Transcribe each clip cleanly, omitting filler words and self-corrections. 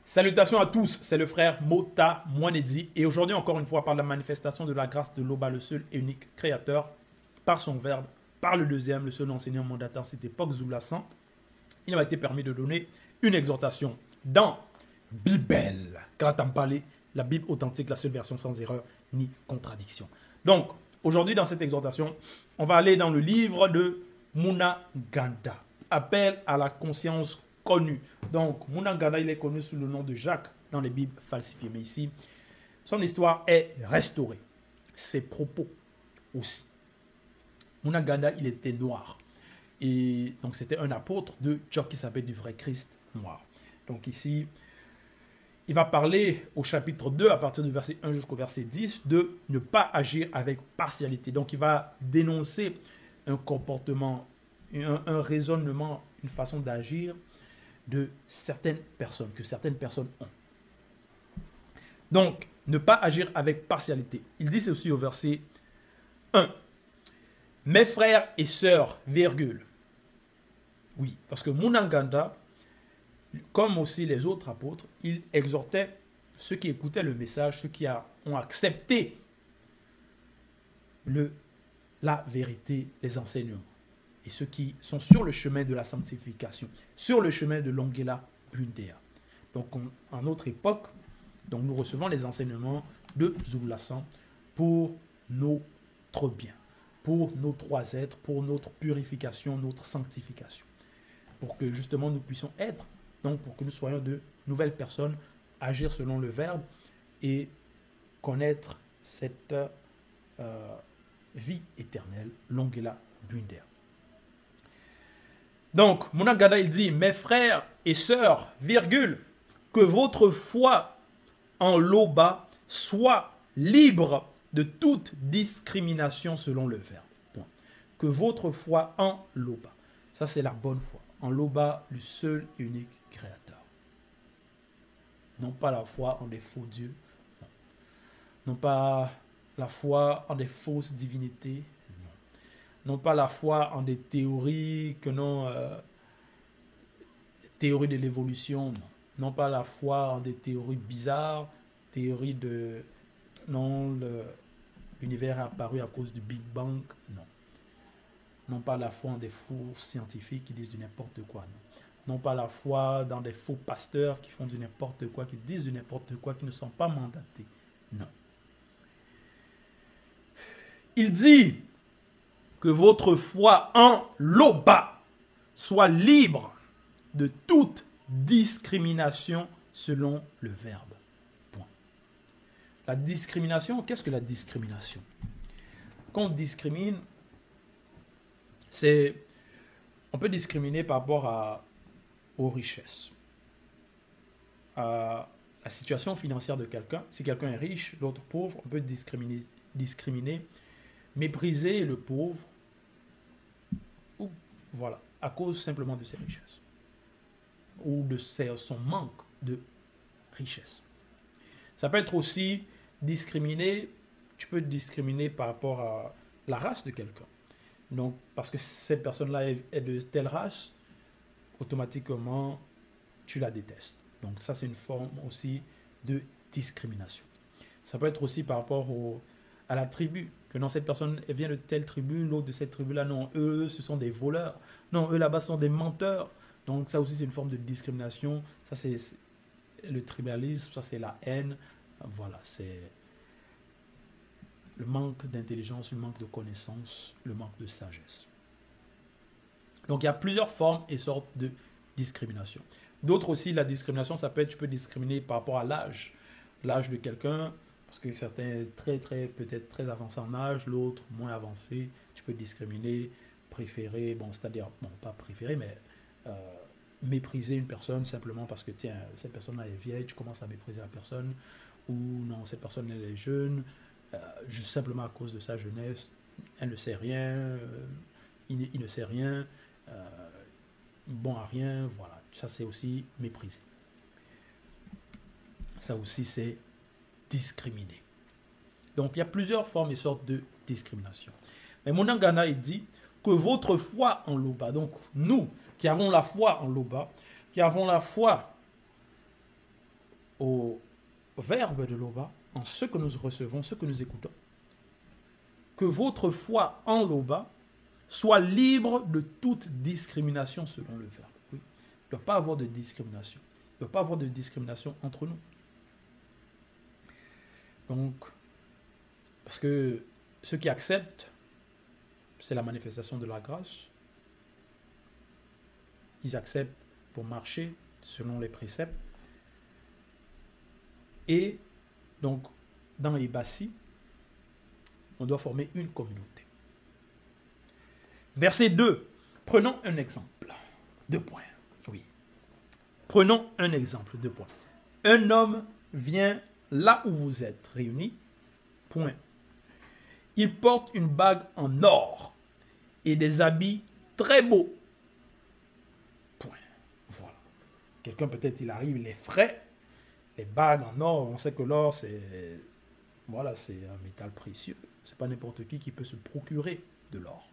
Salutations à tous, c'est le frère Mota Mwanedi et aujourd'hui encore une fois par la manifestation de la grâce de l'Oba, le seul et unique créateur, par son verbe, par le deuxième, le seul enseignant mandataire à cette époque, Zoulasan, il m'a été permis de donner une exhortation dans Bible, Kalatampale, la Bible authentique, la seule version sans erreur ni contradiction. Donc, aujourd'hui dans cette exhortation, on va aller dans le livre de Munaganda, appel à la conscience connue. Donc, Munaganda, il est connu sous le nom de Jacques dans les Bibles falsifiées. Mais ici, son histoire est restaurée. Ses propos aussi. Munaganda, il était noir. Et donc, c'était un apôtre de Dieu qui s'appelle du vrai Christ noir. Donc ici, il va parler au chapitre 2, à partir du verset 1 jusqu'au verset 10, de ne pas agir avec partialité. Donc, il va dénoncer un comportement, un raisonnement, une façon d'agir de certaines personnes, que certaines personnes ont. Donc, ne pas agir avec partialité. Il dit ceci au verset 1. Mes frères et sœurs, virgule. Oui, parce que Munaganda, comme aussi les autres apôtres, il exhortait ceux qui écoutaient le message, ceux qui ont accepté la vérité, les enseignements. Et ceux qui sont sur le chemin de la sanctification, sur le chemin de l'Ongela Bundea. Donc, en notre époque, donc nous recevons les enseignements de Zoulasan pour notre bien, pour nos trois êtres, pour notre purification, notre sanctification. Pour que justement nous puissions être, donc pour que nous soyons de nouvelles personnes, agir selon le verbe et connaître cette vie éternelle, l'Ongela Bundea. Donc, Munaganda, il dit, mes frères et sœurs, virgule, que votre foi en l'Oba soit libre de toute discrimination selon le verbe. Point. Que votre foi en l'Oba. Ça, c'est la bonne foi. En l'Oba, le seul et unique créateur. Non pas la foi en des faux dieux. Non, non pas la foi en des fausses divinités. Non pas la foi en des théories que non, théories de l'évolution, non. Non pas la foi en des théories bizarres, théories de non, l'univers est apparu à cause du Big Bang, non. Non pas la foi en des faux scientifiques qui disent du n'importe quoi, non. Non pas la foi dans des faux pasteurs qui font du n'importe quoi, qui disent du n'importe quoi, qui ne sont pas mandatés, non. Il dit que votre foi en l'Oba soit libre de toute discrimination selon le verbe. Point. La discrimination, qu'est-ce que la discrimination? Quand on discrimine, on peut discriminer par rapport aux richesses, à la situation financière de quelqu'un. Si quelqu'un est riche, l'autre pauvre, on peut discriminer, mépriser le pauvre, ou voilà, à cause simplement de ses richesses ou de son manque de richesse. Ça peut être aussi discriminer, tu peux discriminer par rapport à la race de quelqu'un. Donc, parce que cette personne-là est de telle race, automatiquement, tu la détestes. Donc, ça, c'est une forme aussi de discrimination. Ça peut être aussi par rapport à la tribu. Que non, cette personne elle vient de telle tribu, l'autre de cette tribu-là, non, eux, ce sont des voleurs. Non, eux là-bas sont des menteurs. Donc, ça aussi, c'est une forme de discrimination. Ça, c'est le tribalisme, ça, c'est la haine. Voilà, c'est le manque d'intelligence, le manque de connaissance, le manque de sagesse. Donc, il y a plusieurs formes et sortes de discrimination. D'autres aussi, la discrimination, ça peut être, tu peux discriminer par rapport à l'âge. L'âge de quelqu'un, parce que certains peut-être très avancés en âge, l'autre moins avancé, tu peux discriminer, préférer, bon, c'est-à-dire, bon, pas préférer, mais mépriser une personne simplement parce que, tiens, cette personne-là est vieille, tu commences à mépriser la personne, ou non, cette personne, elle est jeune, juste simplement à cause de sa jeunesse, elle ne sait rien, il ne sait rien, bon à rien, voilà, ça c'est aussi mépriser. Ça aussi c'est discriminer. Donc il y a plusieurs formes et sortes de discrimination. Mais Munaganda il dit que votre foi en l'Oba, donc nous qui avons la foi en l'Oba, qui avons la foi verbe de Loba, en ce que nous recevons, ce que nous écoutons, que votre foi en Loba soit libre de toute discrimination selon le verbe. Oui. Il ne doit pas avoir de discrimination. Il ne doit pas avoir de discrimination entre nous. Donc, parce que ceux qui acceptent, c'est la manifestation de la grâce. Ils acceptent pour marcher selon les préceptes. Et donc, dans Ibassi, on doit former une communauté. Verset 2. Prenons un exemple. 2 points. Oui. Prenons un exemple. 2 points. Un homme vient là où vous êtes réunis. Point. Il porte une bague en or et des habits très beaux. Point. Voilà. Quelqu'un peut-être il arrive, il est frais. Les bagues en or, on sait que l'or c'est voilà, c'est un métal précieux. C'est pas n'importe qui peut se procurer de l'or.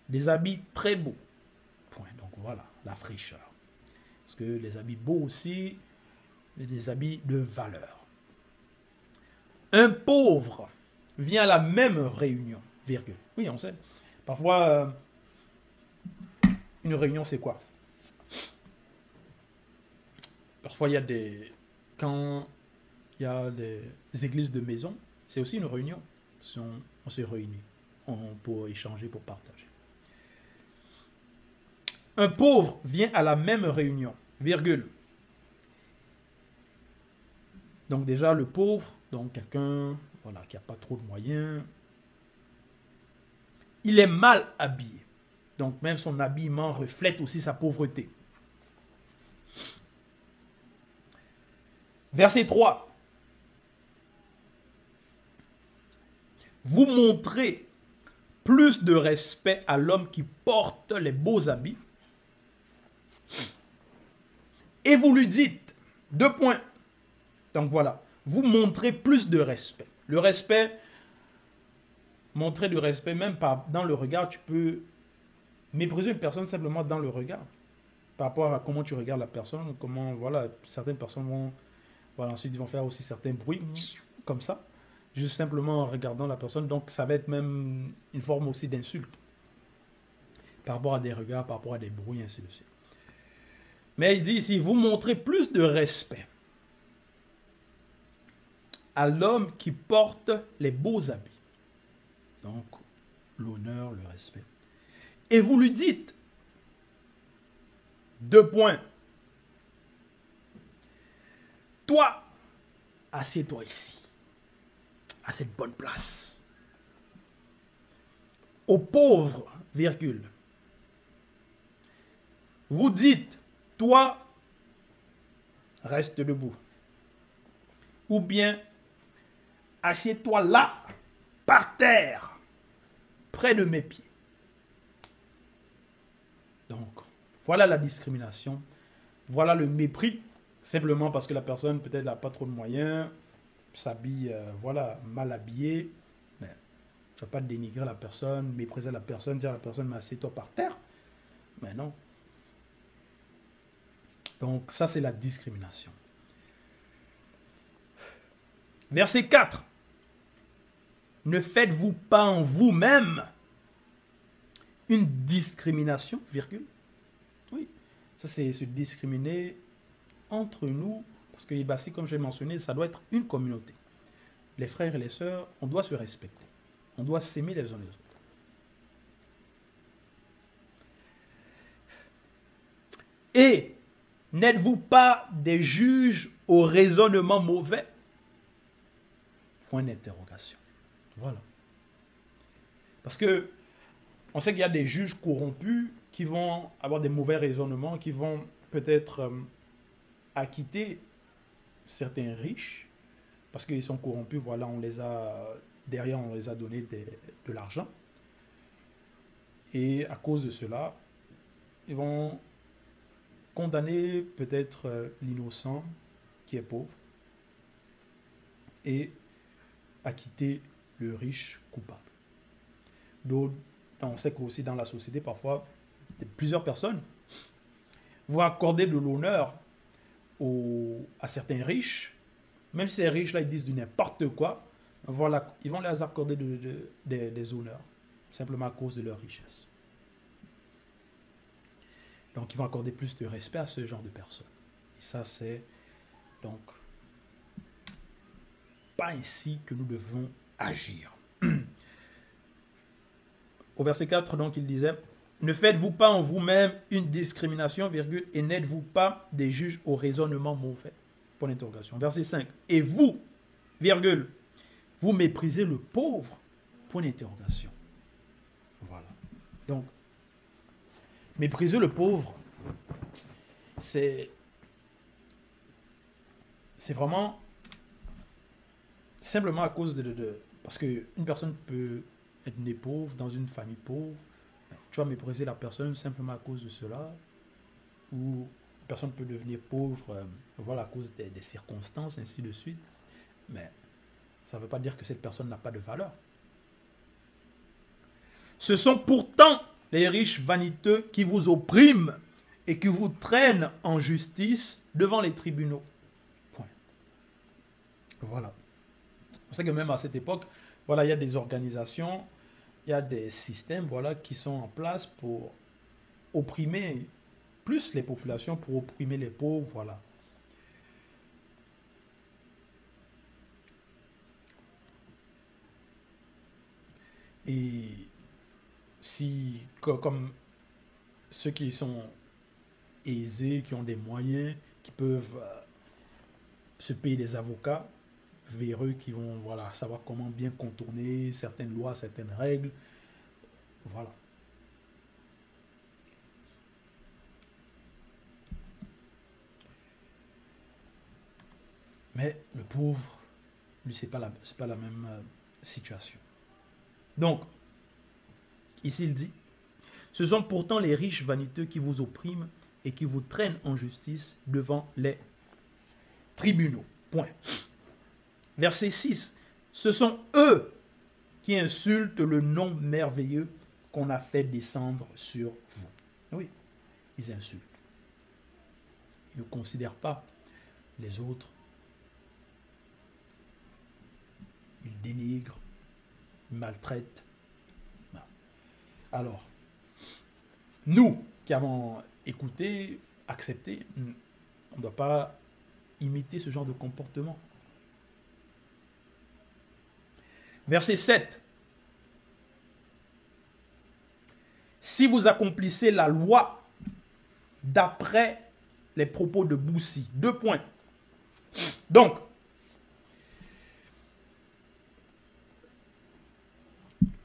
Des habits très beaux. Point. Donc voilà, la fraîcheur. Parce que les habits beaux aussi, des habits de valeur. Un pauvre vient à la même réunion, virgule. Oui, on sait. Parfois, une réunion, c'est quoi? Parfois, il y a des... Quand il y a des églises de maison, c'est aussi une réunion. On se réunit pour échanger, pour partager. Un pauvre vient à la même réunion, virgule. Donc déjà, le pauvre, donc quelqu'un voilà, qui n'a pas trop de moyens, il est mal habillé. Donc même son habillement reflète aussi sa pauvreté. Verset 3. Vous montrez plus de respect à l'homme qui porte les beaux habits. Et vous lui dites, 2 points. Donc voilà, vous montrez plus de respect. Le respect, montrer du respect, même pas dans le regard, tu peux mépriser une personne simplement dans le regard. Par rapport à comment tu regardes la personne, comment, voilà, certaines personnes vont, voilà, ensuite ils vont faire aussi certains bruits, comme ça, juste simplement en regardant la personne. Donc ça va être même une forme aussi d'insulte. Par rapport à des regards, par rapport à des bruits, ainsi de suite. Mais il dit ici, vous montrez plus de respect à l'homme qui porte les beaux habits. Donc, l'honneur, le respect. Et vous lui dites, 2 points. Toi, assieds-toi ici, à cette bonne place. Aux pauvres, virgule. Vous dites, toi, reste debout. Ou bien, assieds-toi là, par terre, près de mes pieds. Donc, voilà la discrimination. Voilà le mépris, simplement parce que la personne, peut-être, n'a pas trop de moyens, s'habille, voilà, mal habillée. Mais tu ne vas pas dénigrer la personne, mépriser la personne, dire à la personne, mais assieds-toi par terre. Mais non. Donc, ça, c'est la discrimination. Verset 4. Ne faites-vous pas en vous-même une discrimination, virgule. Oui, ça c'est se discriminer entre nous, parce que Ibassi, comme j'ai mentionné, ça doit être une communauté. Les frères et les sœurs, on doit se respecter. On doit s'aimer les uns les autres. Et n'êtes-vous pas des juges au raisonnement mauvais? Point d'interrogation. Voilà. Parce que on sait qu'il y a des juges corrompus qui vont avoir des mauvais raisonnements, qui vont peut-être acquitter certains riches parce qu'ils sont corrompus. Voilà, on les a derrière, on les a donné de l'argent. Et à cause de cela, ils vont condamner peut-être l'innocent qui est pauvre et acquitter le riche coupable. Donc, on sait qu'aussi dans la société, parfois, plusieurs personnes vont accorder de l'honneur à certains riches, Même si ces riches-là, ils disent du n'importe quoi, voilà, ils vont leur accorder des honneurs, simplement à cause de leur richesse. Donc, ils vont accorder plus de respect à ce genre de personnes. Et ça, c'est donc pas ainsi que nous devons agir. Au verset 4, donc, il disait, ne faites-vous pas en vous-même une discrimination, virgule, et n'êtes-vous pas des juges au raisonnement mauvais? Point d'interrogation. Verset 5, et vous, virgule, vous méprisez le pauvre? Point d'interrogation. Voilà. Donc, mépriser le pauvre, c'est vraiment simplement à cause parce qu'une personne peut être née pauvre dans une famille pauvre. Tu vas mépriser la personne simplement à cause de cela. Ou une personne peut devenir pauvre voilà, à cause des circonstances, ainsi de suite. Mais ça ne veut pas dire que cette personne n'a pas de valeur. Ce sont pourtant les riches vaniteux qui vous oppriment et qui vous traînent en justice devant les tribunaux. Point. Voilà. C'est pour ça que même à cette époque, voilà, il y a des organisations, il y a des systèmes voilà, qui sont en place pour opprimer plus les populations, pour opprimer les pauvres. Voilà. Et si, comme ceux qui sont aisés, qui ont des moyens, qui peuvent se payer des avocats véreux qui vont voilà, savoir comment bien contourner certaines lois, certaines règles. Voilà. Mais le pauvre, lui, c'est pas la même situation. Donc, ici il dit, ce sont pourtant les riches vaniteux qui vous oppriment et qui vous traînent en justice devant les tribunaux. Point. Verset 6. Ce sont eux qui insultent le nom merveilleux qu'on a fait descendre sur vous. Oui, ils insultent. Ils ne considèrent pas les autres. Ils dénigrent, ils maltraitent. Alors, nous qui avons écouté, accepté, on ne doit pas imiter ce genre de comportement. Verset 7. Si vous accomplissez la loi d'après les propos de Boussi. 2 points. Donc,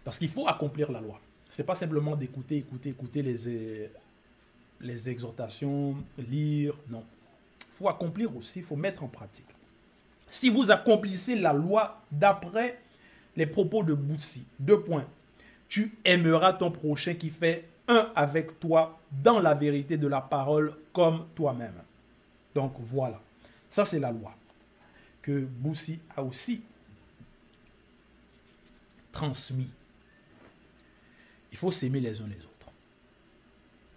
parce qu'il faut accomplir la loi. Ce n'est pas simplement d'écouter les exhortations, lire, non. Il faut accomplir aussi, il faut mettre en pratique. Si vous accomplissez la loi d'après les propos de Boussi, 2 points. Tu aimeras ton prochain qui fait un avec toi dans la vérité de la parole comme toi-même. Donc voilà, ça c'est la loi que Boussi a aussi transmis. Il faut s'aimer les uns les autres.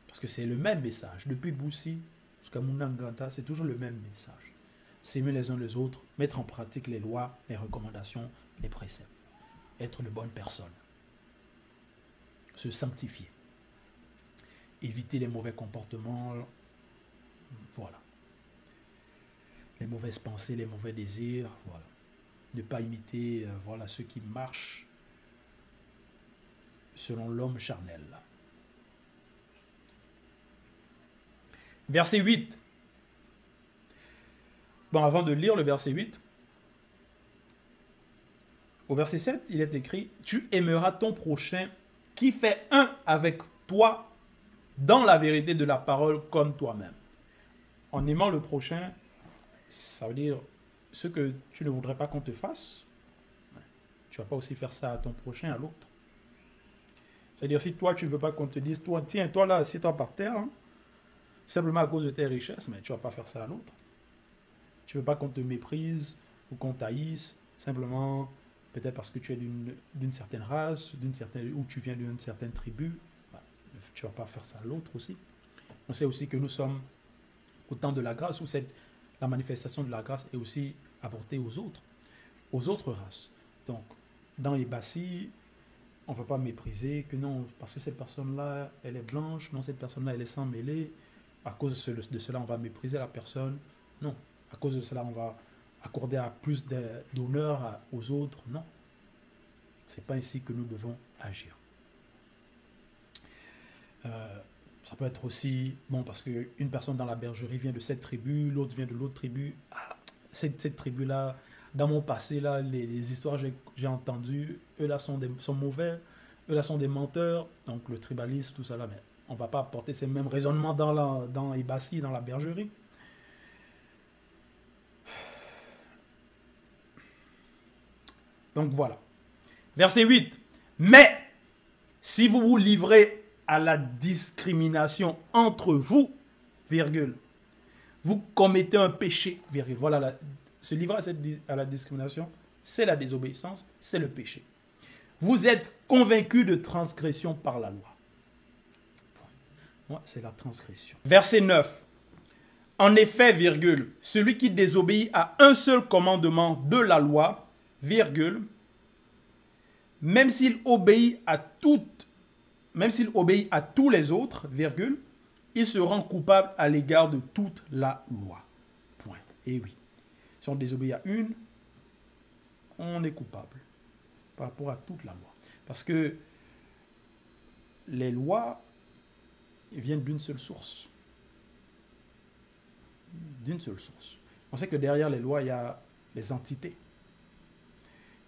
Parce que c'est le même message. Depuis Boussi jusqu'à Mounanganta, c'est toujours le même message. S'aimer les uns les autres, mettre en pratique les lois, les recommandations, les préceptes. Être de bonnes personnes. Se sanctifier. Éviter les mauvais comportements. Voilà. Les mauvaises pensées, les mauvais désirs. Voilà. Ne pas imiter voilà, ceux qui marchent selon l'homme charnel. Verset 8. Bon, avant de lire le verset 8, au verset 7, il est écrit « Tu aimeras ton prochain qui fait un avec toi dans la vérité de la parole comme toi-même. » En aimant le prochain, ça veut dire ce que tu ne voudrais pas qu'on te fasse, tu ne vas pas aussi faire ça à ton prochain, à l'autre. C'est-à-dire, si toi, tu ne veux pas qu'on te dise, toi, tiens, toi là, assieds-toi par terre, hein, simplement à cause de tes richesses, mais tu ne vas pas faire ça à l'autre. Tu ne veux pas qu'on te méprise ou qu'on taillisse, simplement, peut-être parce que tu es d'une certaine race, ou tu viens d'une certaine tribu, bah, tu ne vas pas faire ça à l'autre aussi. On sait aussi que nous sommes au temps de la grâce où la manifestation de la grâce est aussi apportée aux autres races. Donc, dans les Bassi, on ne va pas mépriser que non, parce que cette personne-là, elle est blanche, non, cette personne-là, elle est sans mêlée. À cause de cela, on va mépriser la personne. Non. À cause de cela, on va accorder plus d'honneur aux autres. Non. Ce n'est pas ainsi que nous devons agir. Ça peut être aussi, bon, parce qu'une personne dans la bergerie vient de cette tribu, l'autre vient de l'autre tribu. Ah, cette tribu-là, dans mon passé, là, les histoires que j'ai entendues, eux-là sont mauvais, eux-là sont des menteurs. Donc le tribalisme, tout ça là, mais on ne va pas apporter ces mêmes raisonnements dans les Bassi, dans la bergerie. Donc voilà. Verset 8. Mais si vous vous livrez à la discrimination entre vous, virgule, vous commettez un péché, virgule. Voilà, se livrer à la discrimination, c'est la désobéissance, c'est le péché. Vous êtes convaincus de transgression par la loi. Ouais, c'est la transgression. Verset 9. En effet, virgule, celui qui désobéit à un seul commandement de la loi, virgule, même s'il obéit à tous les autres, virgule, il se rend coupable à l'égard de toute la loi. Point. Et oui, si on désobéit à une, on est coupable par rapport à toute la loi. Parce que les lois viennent d'une seule source. D'une seule source. On sait que derrière les lois, il y a les entités.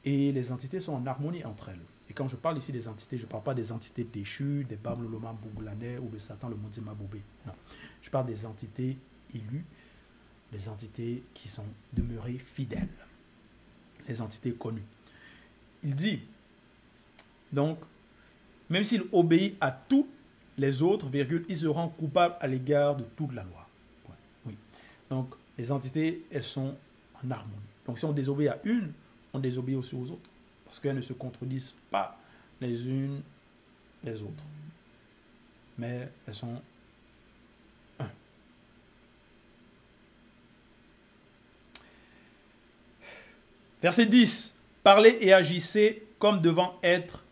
Et les entités sont en harmonie entre elles. Et quand je parle ici des entités, je ne parle pas des entités déchues, des Babyloma Bougoulanais ou de Satan le Moudima Boubé. Non. Je parle des entités élues, des entités qui sont demeurées fidèles, les entités connues. Il dit, donc, même s'il obéit à tous les autres, virgule, il se rend coupable à l'égard de toute la loi. Point. Oui. Donc, les entités, elles sont en harmonie. Donc, si on désobéit à une, on désobéit aussi aux autres. Parce qu'elles ne se contredisent pas les unes les autres. Mais elles sont un. Verset 10. Parlez et agissez comme devant être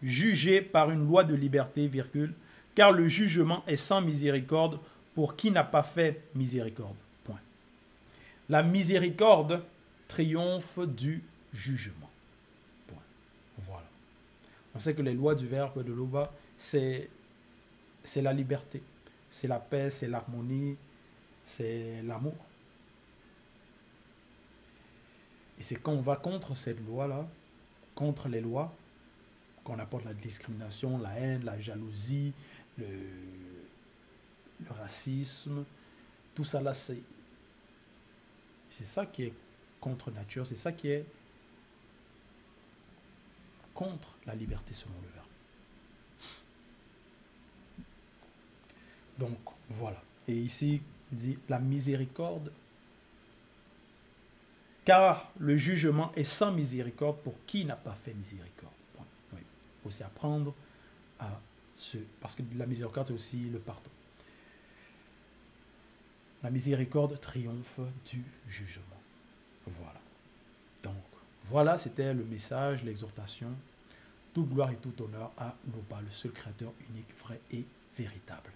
jugés par une loi de liberté, virgule, car le jugement est sans miséricorde pour qui n'a pas fait miséricorde. Point. La miséricorde triomphe du jugement. Point. Voilà. On sait que les lois du Verbe de Loba, c'est la liberté, c'est la paix, c'est l'harmonie, c'est l'amour. Et c'est quand on va contre cette loi-là, contre les lois, qu'on apporte la discrimination, la haine, la jalousie, le racisme, tout ça là, c'est ça qui est contre nature, c'est ça qui est contre la liberté selon le Verbe. Donc, voilà. Et ici, il dit la miséricorde, car le jugement est sans miséricorde pour qui n'a pas fait miséricorde. Point. Oui. Il faut aussi apprendre à parce que la miséricorde, c'est aussi le pardon. La miséricorde triomphe du jugement. Voilà. Donc, voilà, c'était le message, l'exhortation. Toute gloire et tout honneur à Loba, le seul créateur unique, vrai et véritable.